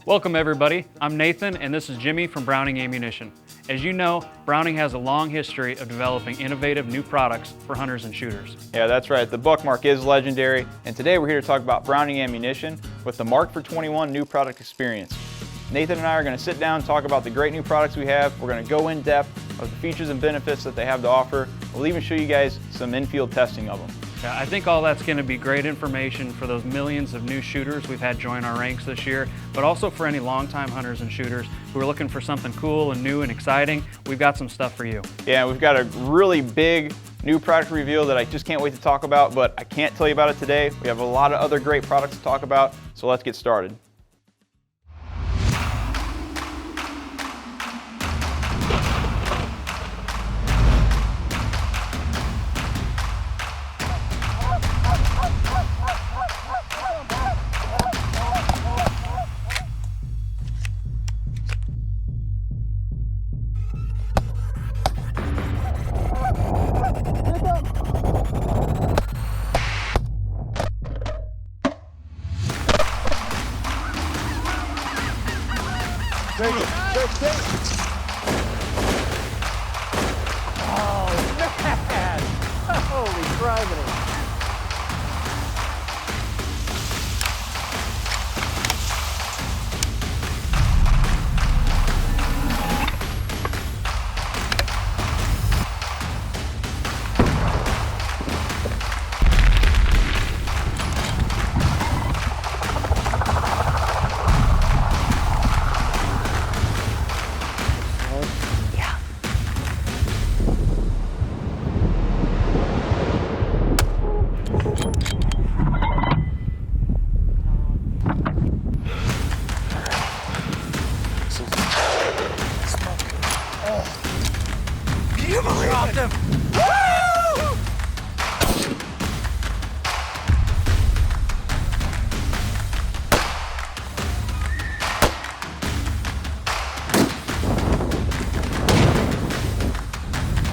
Welcome everybody, I'm Nathan and this is Jimmy from Browning Ammunition. As you know, Browning has a long history of developing innovative new products for hunters and shooters. Yeah, that's right, the Buckmark is legendary, and today we're here to talk about Browning Ammunition with the Mark for 21 new product experience. Nathan and I are going to sit down and talk about the great new products we have. We're going to go in depth of the features and benefits that they have to offer. We'll even show you guys some in-field testing of them. Yeah, I think all that's going to be great information for those millions of new shooters we've had join our ranks this year, but also for any longtime hunters and shooters who are looking for something cool and new and exciting. We've got some stuff for you. Yeah, we've got a really big new product reveal that I just can't wait to talk about, but I can't tell you about it today. We have a lot of other great products to talk about, so let's get started. Oh, man! Holy gravity! You believe it? Him. Woo!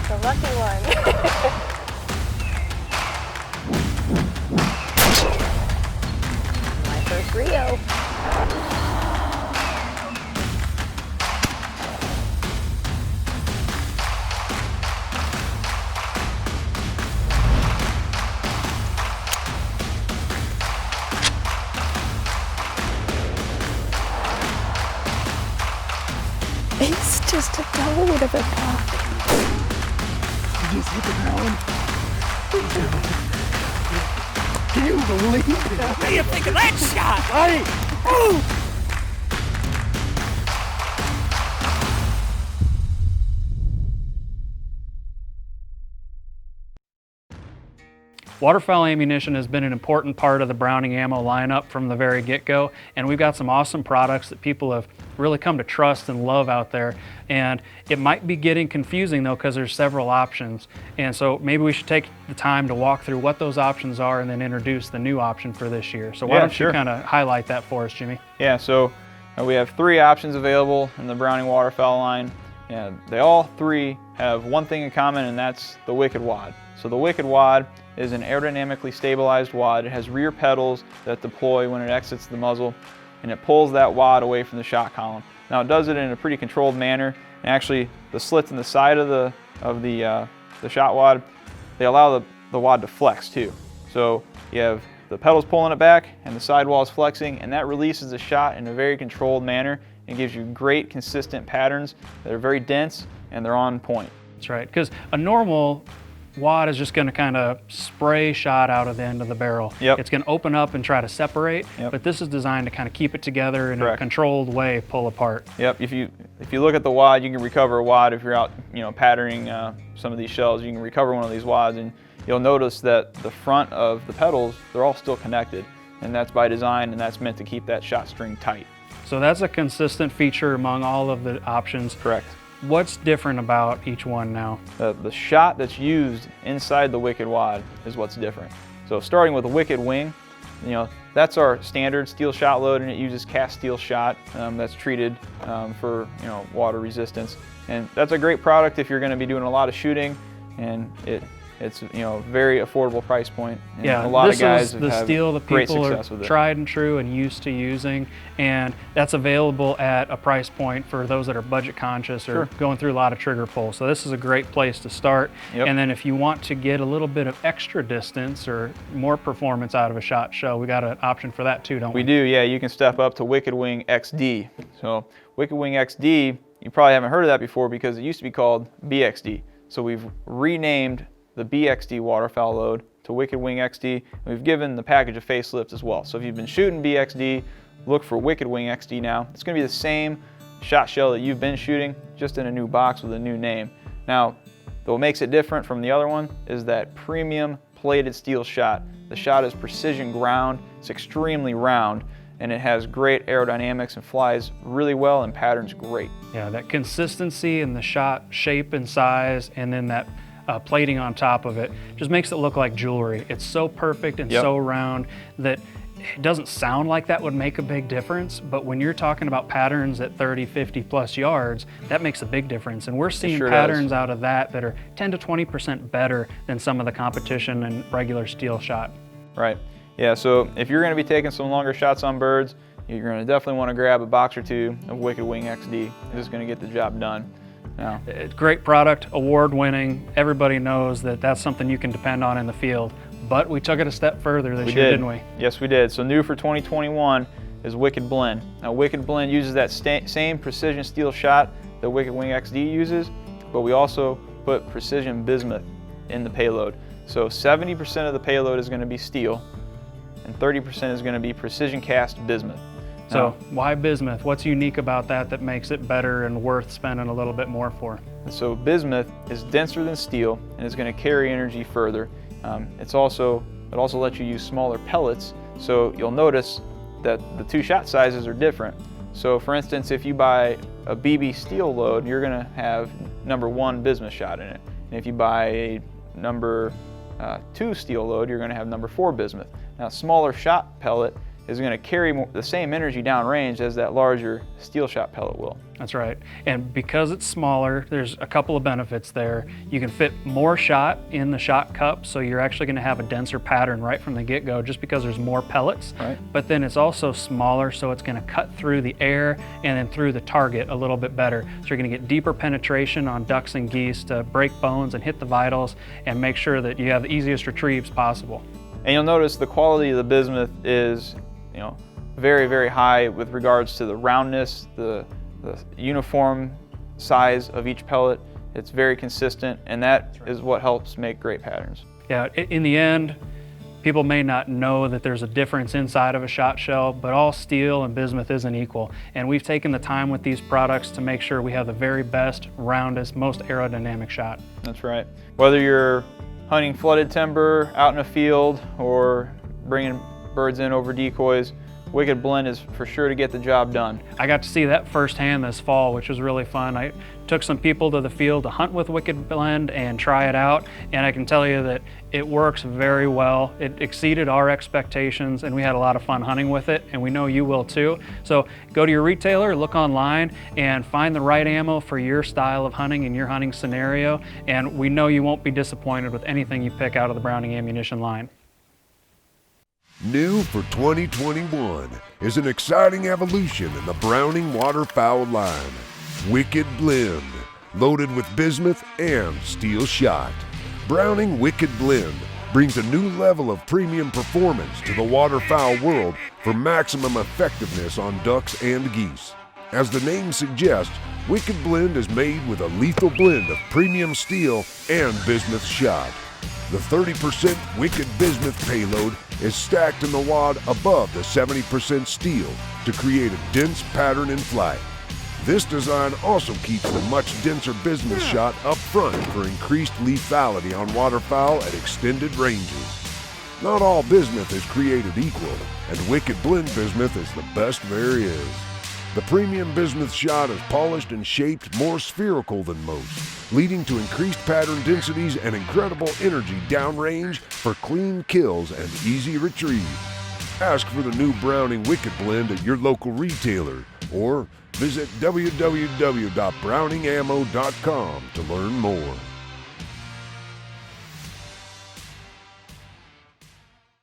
The lucky one. My first Rio. It's just a toad of a dog. You just hit the ground. Can you believe it? What do you think of that shot? Hey! Ooh! Waterfowl ammunition has been an important part of the Browning ammo lineup from the very get-go, and we've got some awesome products that people have really come to trust and love out there. And it might be getting confusing though, because there's several options, and so maybe we should take the time to walk through what those options are and then introduce the new option for this year. So why don't you kind of highlight that for us, Jimmy? Yeah, so we have 3 options available in the Browning waterfowl line. Yeah, they all 3 have one thing in common, and that's the Wicked Wad. So the Wicked Wad is an aerodynamically stabilized wad. It has rear pedals that deploy when it exits the muzzle, and it pulls that wad away from the shot column. Now it does it in a pretty controlled manner, and actually the slits in the side of the shot wad, they allow the wad to flex too. So you have the pedals pulling it back and the sidewall is flexing, and that releases the shot in a very controlled manner and gives you great consistent patterns that are very dense and they're on point. That's right, because a normal wad is just going to kind of spray shot out of the end of the barrel. Yep. It's going to open up and try to separate, but this is designed to kind of keep it together in a controlled way, pull apart. Yep. If you look at the wad, you can recover a wad. If you're out, patterning some of these shells, you can recover one of these wads, and you'll notice that the front of the pedals, they're all still connected, and that's by design, and that's meant to keep that shot string tight. So that's a consistent feature among all of the options. Correct. What's different about each one now? The shot that's used inside the Wicked Wad is what's different. So starting with the Wicked Wing, that's our standard steel shot load, and it uses cast steel shot that's treated for water resistance. And that's a great product if you're going to be doing a lot of shooting, and it It's, you know, very affordable price point. And Yeah, a lot this of guys is have the had steel that great people are success with it. tried and true and used to using, and that's available at a price point for those that are budget conscious or Sure. going through a lot of trigger pull. So this is a great place to start. Yep. And then if you want to get a little bit of extra distance or more performance out of a shot shell, we got an option for that too, don't we? We do, yeah. You can step up to Wicked Wing XD. So Wicked Wing XD, you probably haven't heard of that before because it used to be called BXD. So we've renamed the BXD waterfowl load to Wicked Wing XD, and we've given the package a facelift as well. So if you've been shooting BXD, look for Wicked Wing XD now. It's going to be the same shot shell that you've been shooting, just in a new box with a new name. Now, what makes it different from the other one is that premium plated steel shot. The shot is precision ground, it's extremely round, and it has great aerodynamics and flies really well and patterns great. Yeah, that consistency in the shot shape and size, and then that plating on top of it just makes it look like jewelry. It's so perfect and Yep. so round that it doesn't sound like that would make a big difference, but when you're talking about patterns at 30, 50 plus yards, that makes a big difference. And we're seeing sure patterns does. out of that are 10 to 20% better than some of the competition and regular steel shot. Right. Yeah, so if you're going to be taking some longer shots on birds, you're going to definitely want to grab a box or two of Wicked Wing XD. It's going to get the job done. Now, It's great product, award winning. Everybody knows that that's something you can depend on in the field. But we took it a step further this year, didn't we? Yes, we did. So new for 2021 is Wicked Blend. Now, Wicked Blend uses that same precision steel shot that Wicked Wing XD uses, but we also put precision bismuth in the payload. So 70% of the payload is going to be steel, and 30% is going to be precision cast bismuth. So why bismuth? What's unique about that makes it better and worth spending a little bit more for? So bismuth is denser than steel and is going to carry energy further. It also lets you use smaller pellets, so you'll notice that the two shot sizes are different. So for instance, if you buy a BB steel load, you're going to have number 1 bismuth shot in it. And if you buy a number 2 steel load, you're going to have number 4 bismuth. Now, smaller shot pellet is going to carry the same energy downrange as that larger steel shot pellet will. That's right. And because it's smaller, there's a couple of benefits there. You can fit more shot in the shot cup, so you're actually going to have a denser pattern right from the get-go just because there's more pellets. Right. But then it's also smaller, so it's going to cut through the air and then through the target a little bit better. So you're going to get deeper penetration on ducks and geese to break bones and hit the vitals and make sure that you have the easiest retrieves possible. And you'll notice the quality of the bismuth is, you know, very, very high with regards to the roundness, the uniform size of each pellet. It's very consistent, and that is what helps make great patterns. Yeah, in the end, people may not know that there's a difference inside of a shot shell, but all steel and bismuth isn't equal. And we've taken the time with these products to make sure we have the very best, roundest, most aerodynamic shot. That's right. Whether you're hunting flooded timber out in a field or bringing birds in over decoys, Wicked Blend is for sure to get the job done. I got to see that firsthand this fall, which was really fun. I took some people to the field to hunt with Wicked Blend and try it out, and I can tell you that it works very well. It exceeded our expectations, and we had a lot of fun hunting with it, and we know you will too. So go to your retailer, look online, and find the right ammo for your style of hunting and your hunting scenario, and we know you won't be disappointed with anything you pick out of the Browning ammunition line. New for 2021 is an exciting evolution in the Browning waterfowl line. Wicked Blend, loaded with bismuth and steel shot. Browning Wicked Blend brings a new level of premium performance to the waterfowl world for maximum effectiveness on ducks and geese. As the name suggests, Wicked Blend is made with a lethal blend of premium steel and bismuth shot. The 30% Wicked bismuth payload is stacked in the wad above the 70% steel to create a dense pattern in flight. This design also keeps the much denser bismuth shot up front for increased lethality on waterfowl at extended ranges. Not all bismuth is created equal, and Wicked Blend bismuth is the best there is. The premium bismuth shot is polished and shaped more spherical than most, leading to increased pattern densities and incredible energy downrange for clean kills and easy retrieve. Ask for the new Browning Wicked Blend at your local retailer or visit www.browningammo.com to learn more.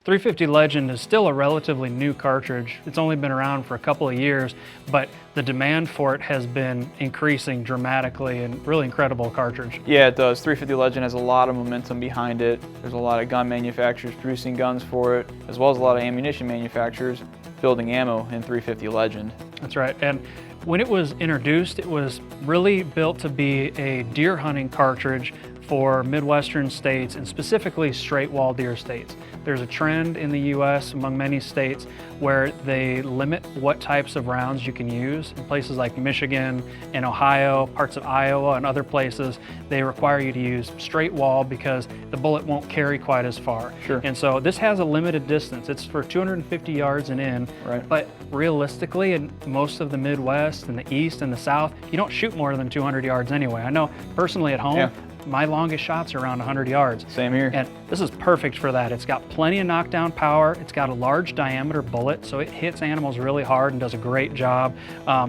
350 Legend is still a relatively new cartridge. It's only been around for a couple of years, but the demand for it has been increasing dramatically, and really incredible cartridge. Yeah, it does. 350 Legend has a lot of momentum behind it. There's a lot of gun manufacturers producing guns for it, as well as a lot of ammunition manufacturers building ammo in 350 Legend. That's right. And when it was introduced, it was really built to be a deer hunting cartridge for Midwestern states, and specifically straight wall deer states. There's a trend in the US among many states where they limit what types of rounds you can use. In places like Michigan and Ohio, parts of Iowa and other places, they require you to use straight wall because the bullet won't carry quite as far. Sure. And so this has a limited distance. It's for 250 yards and in, Right. but realistically in most of the Midwest and the East and the South, you don't shoot more than 200 yards anyway. I know personally at home, Yeah. my longest shots are around 100 yards. Same here. And this is perfect for that. It's got plenty of knockdown power. It's got a large diameter bullet, so it hits animals really hard and does a great job.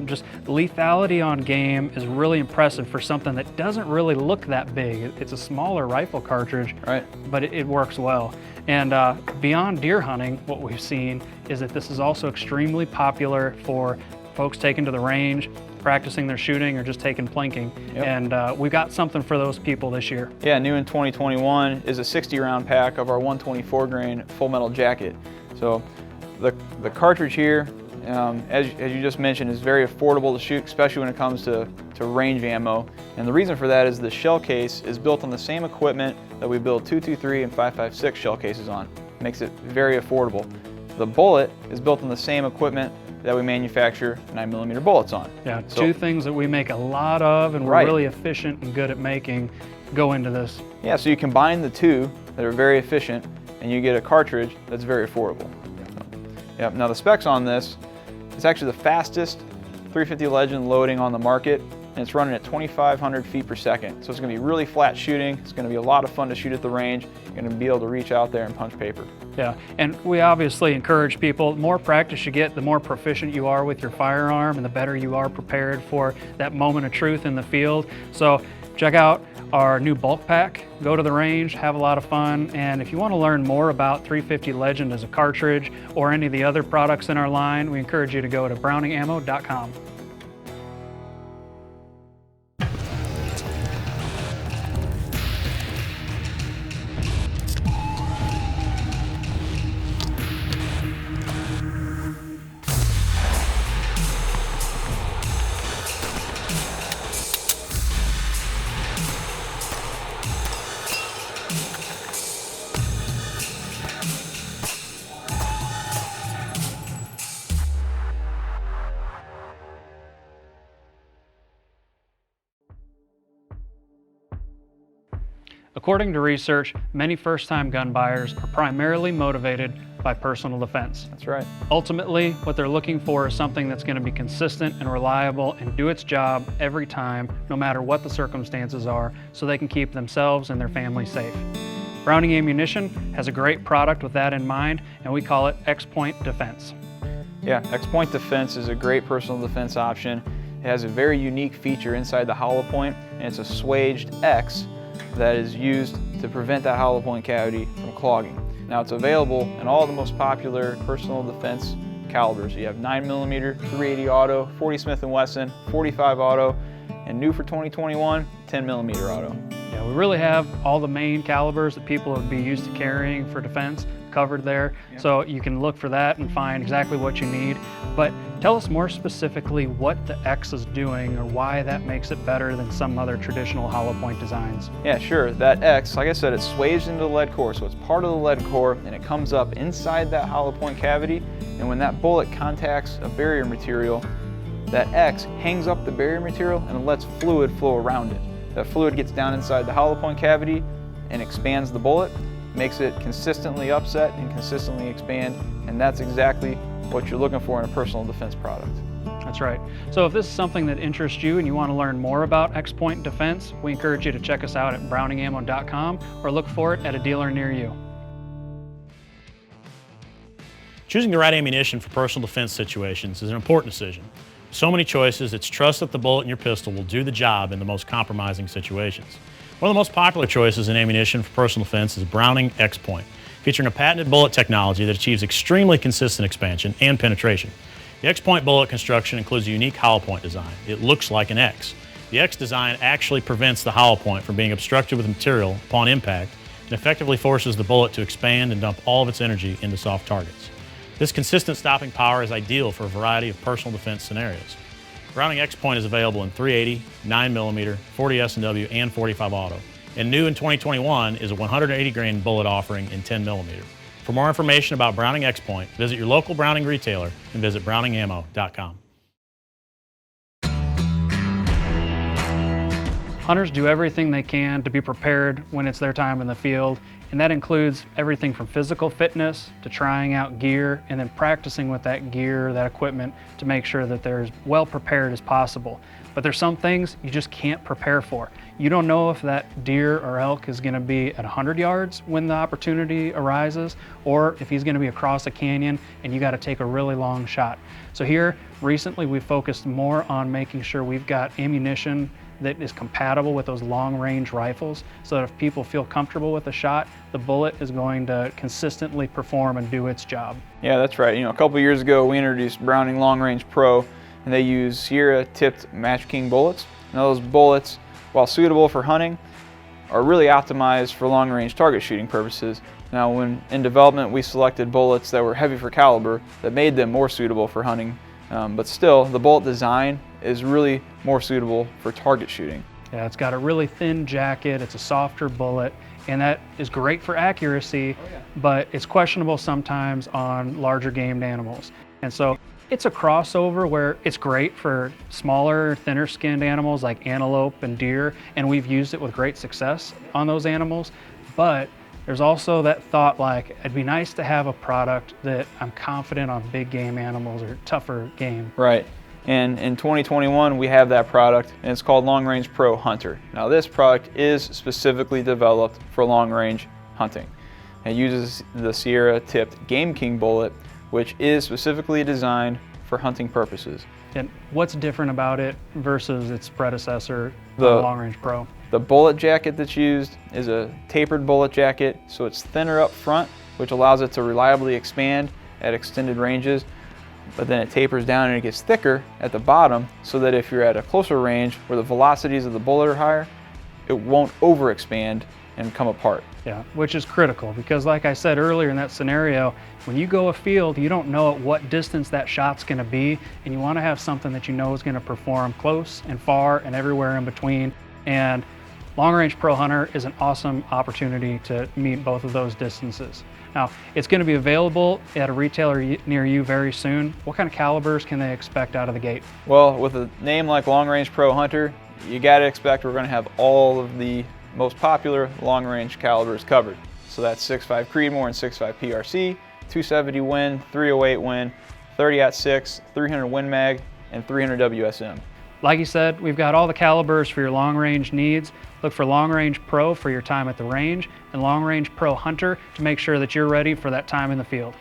Just lethality on game is really impressive for something that doesn't really look that big. It's a smaller rifle cartridge, Right. but it works well. And beyond deer hunting, what we've seen is that this is also extremely popular for folks taking to the range, practicing their shooting, or just taking plinking. Yep. And we've got something for those people this year. Yeah, new in 2021 is a 60-round pack of our 124 grain full metal jacket. So the cartridge here, as you just mentioned, is very affordable to shoot, especially when it comes to range ammo. And the reason for that is the shell case is built on the same equipment that we build 223 and 5.56 shell cases on. Makes it very affordable. The bullet is built on the same equipment that we manufacture 9mm bullets on. Yeah, So- two things that we make a lot of and we're Right. really efficient and good at making go into this. Yeah, so you combine the two that are very efficient and you get a cartridge that's very affordable. Yep. Now the specs on this, it's actually the fastest 350 Legend loading on the market, and it's running at 2,500 feet per second. So it's gonna be really flat shooting. It's gonna be a lot of fun to shoot at the range. You're gonna be able to reach out there and punch paper. Yeah, and we obviously encourage people, the more practice you get, the more proficient you are with your firearm and the better you are prepared for that moment of truth in the field. So check out our new bulk pack, go to the range, have a lot of fun, and if you want to learn more about 350 Legend as a cartridge or any of the other products in our line, we encourage you to go to browningammo.com. According to research, many first-time gun buyers are primarily motivated by personal defense. That's right. Ultimately, what they're looking for is something that's going to be consistent and reliable and do its job every time, no matter what the circumstances are, so they can keep themselves and their family safe. Browning Ammunition has a great product with that in mind, and we call it ExPoint Defense. Yeah, XPoint Defense is a great personal defense option. It has a very unique feature inside the hollow point, and it's a swaged X that is used to prevent that hollow point cavity from clogging. Now it's available in all the most popular personal defense calibers. You have 9mm, 380 auto, 40 Smith & Wesson, 45 auto, and new for 2021, 10mm auto. Yeah, we really have all the main calibers that people would be used to carrying for defense covered there. So you can look for that and find exactly what you need. But tell us more specifically what the X is doing or why that makes it better than some other traditional hollow point designs. Yeah, sure. That X, like I said, it's swaged into the lead core, so it's part of the lead core and it comes up inside that hollow point cavity, and when that bullet contacts a barrier material, that X hangs up the barrier material and it lets fluid flow around it. That fluid gets down inside the hollow point cavity and expands the bullet, makes it consistently upset and consistently expand, and that's exactly what you're looking for in a personal defense product. That's right. So if this is something that interests you and you want to learn more about ExPoint Defense, we encourage you to check us out at browningammo.com or look for it at a dealer near you. Choosing the right ammunition for personal defense situations is an important decision. With so many choices, it's trust that the bullet in your pistol will do the job in the most compromising situations. One of the most popular choices in ammunition for personal defense is Browning XPoint. featuring a patented bullet technology that achieves extremely consistent expansion and penetration. The XPoint bullet construction includes a unique hollow point design. It looks like an X. The X design actually prevents the hollow point from being obstructed with material upon impact and effectively forces the bullet to expand and dump all of its energy into soft targets. This consistent stopping power is ideal for a variety of personal defense scenarios. Browning XPoint is available in .380, 9mm, 40 S&W, and 45 auto. And new in 2021 is a 180 grain bullet offering in 10mm. For more information about Browning XPoint, visit your local Browning retailer and visit browningammo.com. Hunters do everything they can to be prepared when it's their time in the field, and that includes everything from physical fitness to trying out gear and then practicing with that gear, that equipment, to make sure that they're as well prepared as possible. But there's some things you just can't prepare for. You don't know if that deer or elk is going to be at 100 yards when the opportunity arises, or if he's going to be across a canyon and you got to take a really long shot. So here, recently we focused more on making sure we've got ammunition that is compatible with those long-range rifles, so that if people feel comfortable with the shot, the bullet is going to consistently perform and do its job. Yeah, that's right. You know, a couple years ago we introduced Browning Long Range Pro, and they use Sierra tipped Match King bullets. Now those bullets, while suitable for hunting, are really optimized for long-range target shooting purposes. Now when in development we selected bullets that were heavy for caliber that made them more suitable for hunting, but still the bullet design is really more suitable for target shooting. Yeah, it's got a really thin jacket, it's a softer bullet, and that is great for accuracy, but it's questionable sometimes on larger game animals. And so it's a crossover where it's great for smaller, thinner skinned animals like antelope and deer, and we've used it with great success on those animals. But there's also that thought like, it'd be nice to have a product that I'm confident on big game animals or tougher game. Right. And in 2021 we have that product, and it's called Long Range Pro Hunter. Now this product is specifically developed for long range hunting. It uses the Sierra tipped Game King bullet, which is specifically designed for hunting purposes. And what's different about it versus its predecessor, the The- Long Range Pro? The bullet jacket that's used is a tapered bullet jacket, so it's thinner up front, which allows it to reliably expand at extended ranges, but then it tapers down and it gets thicker at the bottom, so that if you're at a closer range where the velocities of the bullet are higher, it won't overexpand and come apart. Yeah, which is critical because like I said earlier in that scenario, when you go afield, you don't know at what distance that shot's gonna be, and you wanna have something that you know is gonna perform close and far and everywhere in between. And Long Range Pro Hunter is an awesome opportunity to meet both of those distances. Now, it's gonna be available at a retailer near you very soon. What kind of calibers can they expect out of the gate? Well, with a name like Long Range Pro Hunter, you gotta expect we're gonna have all of the most popular long range calibers covered. So that's 6.5 Creedmoor and 6.5 PRC, 270 Win, 308 Win, 30-06, 300 Win Mag, and 300 WSM. Like you said, we've got all the calibers for your long range needs. Look for Long Range Pro for your time at the range, and Long Range Pro Hunter to make sure that you're ready for that time in the field.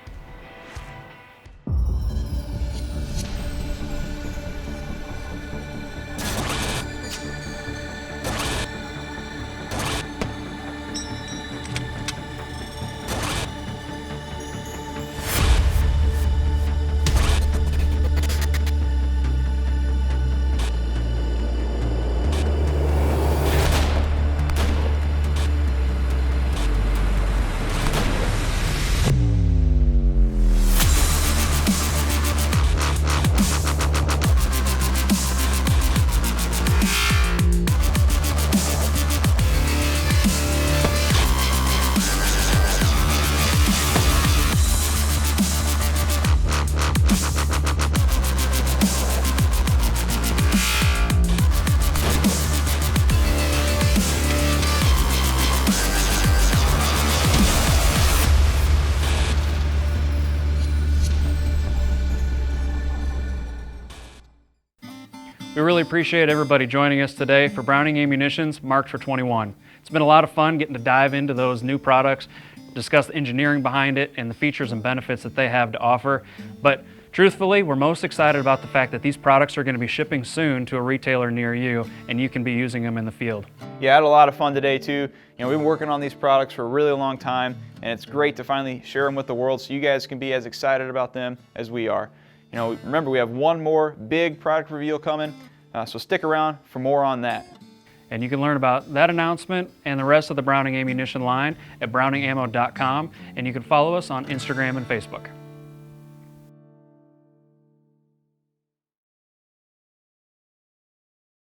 We really appreciate everybody joining us today for Browning Ammunition's Marked for 21. It's been a lot of fun getting to dive into those new products, discuss the engineering behind it and the features and benefits that they have to offer. But truthfully, we're most excited about the fact that these products are going to be shipping soon to a retailer near you, and you can be using them in the field. Yeah, I had a lot of fun today too. We've been working on these products for a really long time, and it's great to finally share them with the world so you guys can be as excited about them as we are. Remember, we have one more big product reveal coming, so stick around for more on that. And you can learn about that announcement and the rest of the Browning ammunition line at browningammo.com, and you can follow us on Instagram and Facebook.